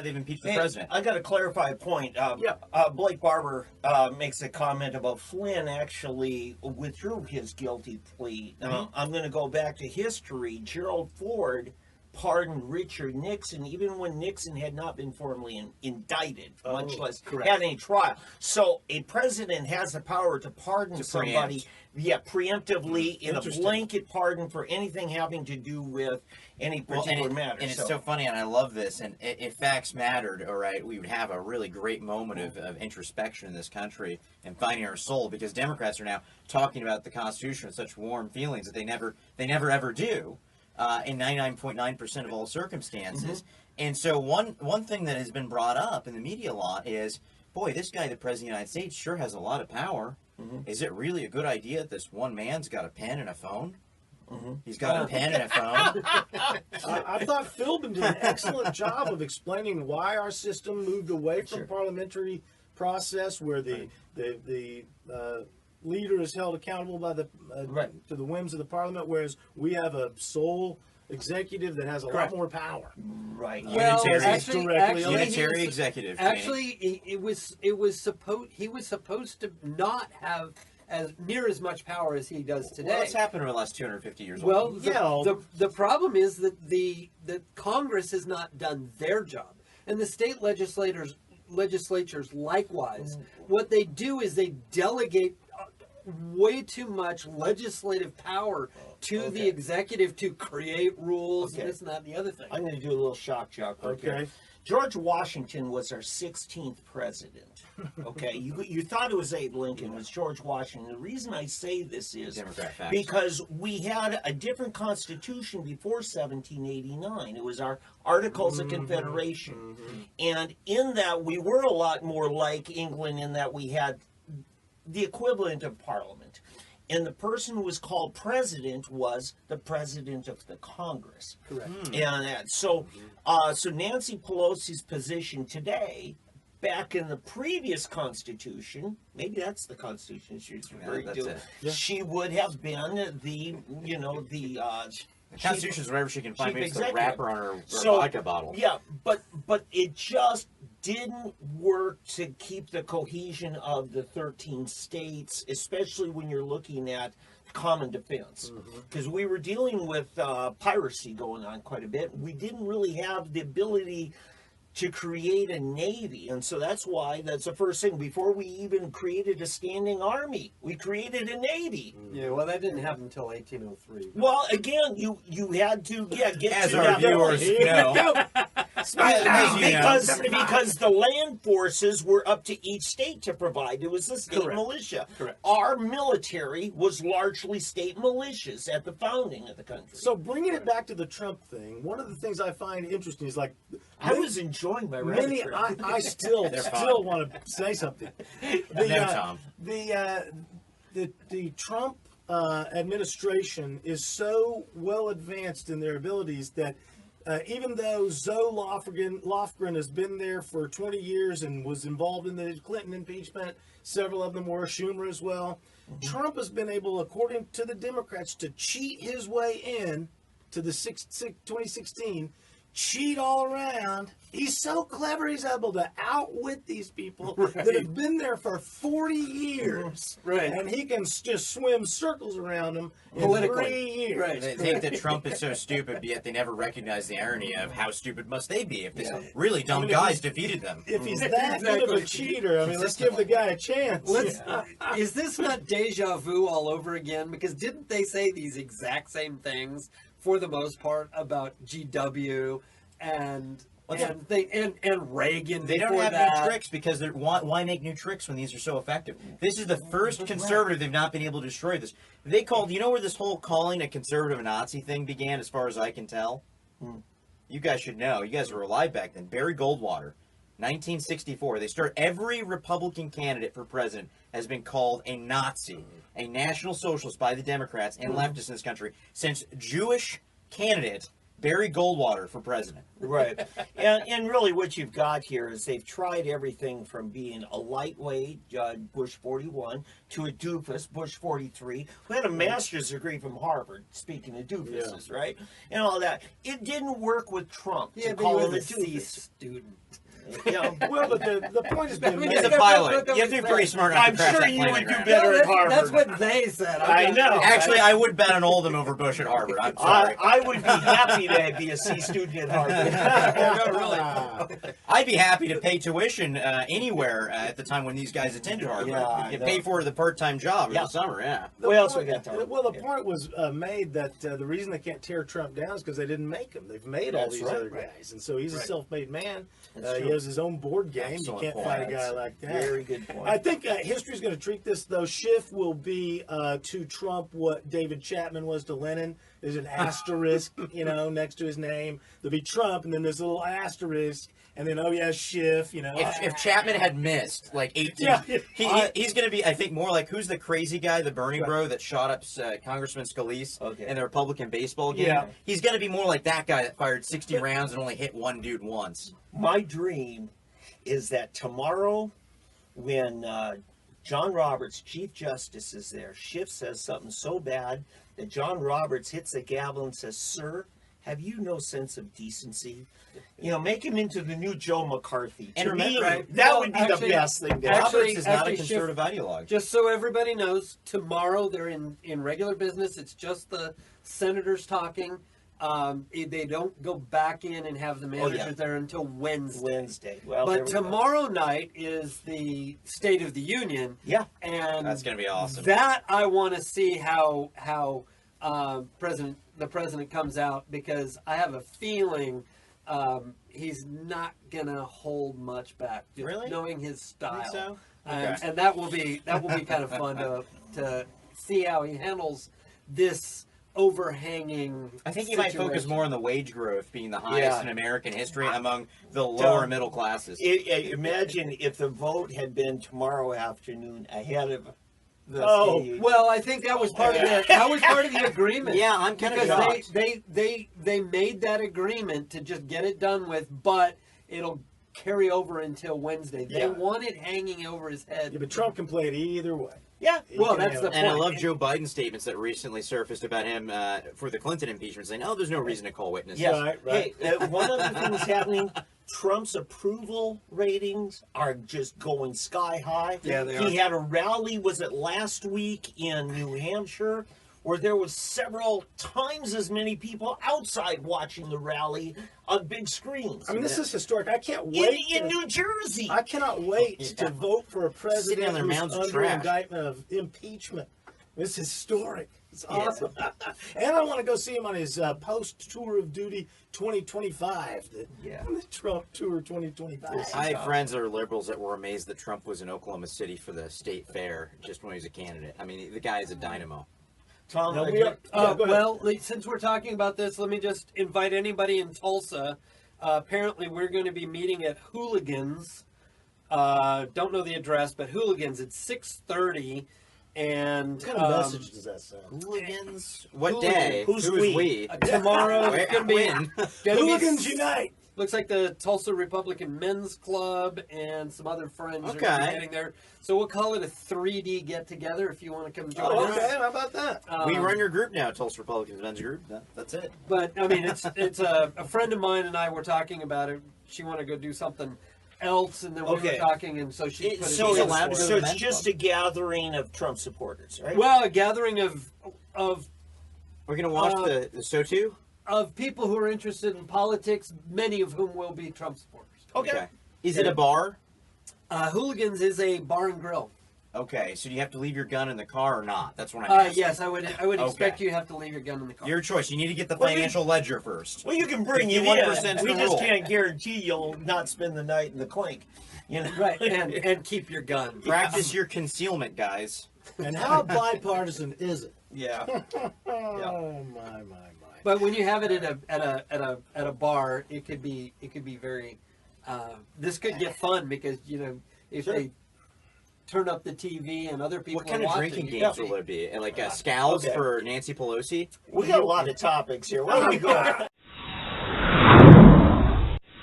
they've impeached the president. I got to clarify a point. Blake Barber makes a comment about Flynn actually withdrew his guilty plea. Now, I'm going to go back to history. Gerald Ford pardoned Richard Nixon even when Nixon had not been formally indicted, much less had any trial. So a president has the power to pardon somebody, preemptively in a blanket pardon for anything having to do with any particular matter. And it's so funny, and I love this. And if facts mattered, all right, we would have a really great moment of introspection in this country and finding our soul, because Democrats are now talking about the Constitution with such warm feelings that they never ever do. In 99.9% of all circumstances. And so one thing that has been brought up in the media a lot is, boy, this guy, the President of the United States, sure has a lot of power. Is it really a good idea that this one man's got a pen and a phone? He's got a pen and a phone. I thought Philbin did an excellent job of explaining why our system moved away from parliamentary process, where the leader is held accountable by the to the whims of the parliament, whereas we have a sole executive that has a lot more power. Unitary executive. Actually, he was supposed to not have near as much power as he does today. Well, what's happened over the last 250 years? Well, the problem is that the Congress has not done their job, and the state legislatures likewise. What they do is they delegate way too much legislative power to the executive to create rules and this and that and the other thing. I'm going to do a little shock jock. Okay. George Washington was our 16th president. Okay, you thought it was Abe Lincoln. It was George Washington. The reason I say this is because we had a different constitution before 1789. It was our Articles of Confederation. And in that, we were a lot more like England in that we had the equivalent of Parliament. And the person who was called president was the president of the Congress. Correct. And so Nancy Pelosi's position today, back in the previous Constitution, maybe that's the Constitution she's referring to, she would have been the Constitution is whatever she can find. Maybe it's the wrapper on her vodka bottle. Yeah, but it just didn't work to keep the cohesion of the 13 states, especially when you're looking at common defense. Because we were dealing with piracy going on quite a bit. We didn't really have the ability to create a navy, and so that's the first thing. Before we even created a standing army, we created a navy. Yeah, well, that didn't happen until 1803. Well, again, you had to get as to our viewers know. Because the land forces were up to each state to provide. It was the state militia. Correct. Our military was largely state militias at the founding of the country. So bringing it back to the Trump thing, one of the things I find interesting is I was enjoying my rabbit trail. I still want to say something. Tom. The Trump administration is so well advanced in their abilities that even though Zoe Lofgren has been there for 20 years and was involved in the Clinton impeachment, several of them were, Schumer as well, Trump has been able, according to the Democrats, to cheat his way in to the 2016, cheat all around. He's so clever, he's able to outwit these people that have been there for 40 years. Right. And he can just swim circles around them in 3 years. Right. They think that Trump is so stupid, but yet they never recognize the irony of how stupid must they be if these really dumb guys defeated them. If he's that good of a cheater, I mean, let's give the guy a chance. Is this not deja vu all over again? Because didn't they say these exact same things for the most part about GW and Reagan? They don't have new tricks because why make new tricks when these are so effective? This is the first conservative they've not been able to destroy this. They called, you know where this whole calling a conservative a Nazi thing began, as far as I can tell? You guys should know. You guys were alive back then. Barry Goldwater, 1964. They start every Republican candidate for president has been called a Nazi, a National Socialist by the Democrats and leftists in this country since Jewish candidate Barry Goldwater for president. Right. And really what you've got here is they've tried everything from being a lightweight, Bush 41, to a doofus, Bush 43, who had a master's degree from Harvard, speaking of doofuses, right? And all that. It didn't work with Trump to call him a doofus. student. Yeah. Well, but the point has been He's made. a pilot. You have to be pretty smart not I'm to crash sure that you plane would in do the ground. better at Harvard. That's what they said. I know. Actually, I would bet on Oldham over Bush at Harvard. I'm sorry. I would be happy to be a C student at Harvard. No, really. I'd be happy to pay tuition anywhere at the time when these guys attended Harvard. Yeah, You I pay know. for the part-time job in Yeah. the summer, yeah. What else we got, Tom? Well, the point was made that the reason they can't tear Trump down is because they didn't make him. They've made all That's these right, other right. guys, and so he's a Right. self-made man. That's He true. has his own board game. Excellent You can't point. fight a guy like that. Very good point. I think history's going to treat this, though. Schiff will be to Trump what David Chapman was to Lenin. There's an asterisk, next to his name. There'll be Trump, and then there's a little asterisk, and then, Schiff, If Chapman had missed like 18, Yeah. he's going to be, I think, more like who's the crazy guy, the Bernie bro that shot up Congressman Scalise in the Republican baseball game? Yeah. He's going to be more like that guy that fired 60 rounds and only hit one dude once. My dream is that tomorrow, when John Roberts, Chief Justice, is there, Schiff says something so bad that John Roberts hits the gavel and says, "Sir, have you no sense of decency?" Make him into the new Joe McCarthy. And To me, remember- that would be actually- the best thing to actually- happen. Roberts is not a actually, conservative ideologue. Just so everybody knows, tomorrow they're in regular business. It's just the senators talking. They don't go back in and have the managers there until Wednesday. Well, there But we go. tomorrow night is the State of the Union. Yeah. And That's going to be awesome. that I want to see how the president comes out, because I have a feeling he's not gonna hold much back. Just Really? knowing his style. Think so? And, Okay. and that will be kind of fun to see how he handles this overhanging. I think he might focus situation. more on the wage growth being the highest Yeah. in American history among the lower middle classes. Imagine if the vote had been tomorrow afternoon ahead of the Oh, state. Well, I think that was part of the agreement. Yeah, I'm kind of Because shocked. they made that agreement to just get it done with, but it'll carry over until Wednesday. They Yeah. want it hanging over his head. Yeah, but Trump can play it either way. Yeah. He Well, can that's have the it. And I point. love Joe Biden's statements that recently surfaced about him for the Clinton impeachment, saying, "Oh, there's no reason to call witnesses." Yes. Right. Hey, one other thing that's happening, Trump's approval ratings are just going sky high. Yeah, they He had a rally, was it last week in New Hampshire, where there was several times as many people outside watching the rally on big screens. I mean, this is historic. I can't wait. in New Jersey. I cannot wait to vote for a president Sitting on their who's mounds of under trash. indictment of impeachment. It's historic. It's awesome. And I want to go see him on his post-tour of duty 2025. The Trump Tour 2025. I have friends that are liberals that were amazed that Trump was in Oklahoma City for the state fair just when he was a candidate. I mean, the guy is a dynamo. Tom, No, I we are- think- Yeah, go ahead. Well, since we're talking about this, let me just invite anybody in Tulsa. Apparently, we're going to be meeting at Hooligans. Don't know the address, but Hooligans at 6:30. And What kind of message does that send? Hooligans? What Hooligans. day? Who's Who is we? tomorrow Where- it's going to be when? Hooligans Unite! Looks like the Tulsa Republican Men's Club and some other friends are Okay. gonna be getting there. So we'll call it a 3D get together if you want to come join Oh, us. okay. How about that? We run your group now, Tulsa Republicans Men's Group. That's it. But I mean, it's a friend of mine and I were talking about it. She wanted to go do something else, and then we Okay. were talking, and so she put it So He's in allowed to for go us. to the it's men's just club. a gathering of Trump supporters, right? Well, a gathering of We're gonna watch the SOTU. people who are interested in politics, many of whom will be Trump supporters. Okay. Is it a bar? Hooligans is a bar and grill. Okay, so do you have to leave your gun in the car or not? That's what I'm asking. Yes, I would expect you have to leave your gun in the car. Your choice. You need to get the Well, you- financial ledger first. Well, you can bring you 51% 's in. We the just rule. can't guarantee you'll not spend the night in the clink. Right, and keep your gun. Practice your concealment, guys. And how bipartisan is it? Yeah. Oh, my. But when you have it at a bar, it could be very. This could get fun because if they turn up the TV and other people What kind are of watching, drinking you games can will there be? Like scowls Okay. for Nancy Pelosi? We got a lot of topics here. Where do we go?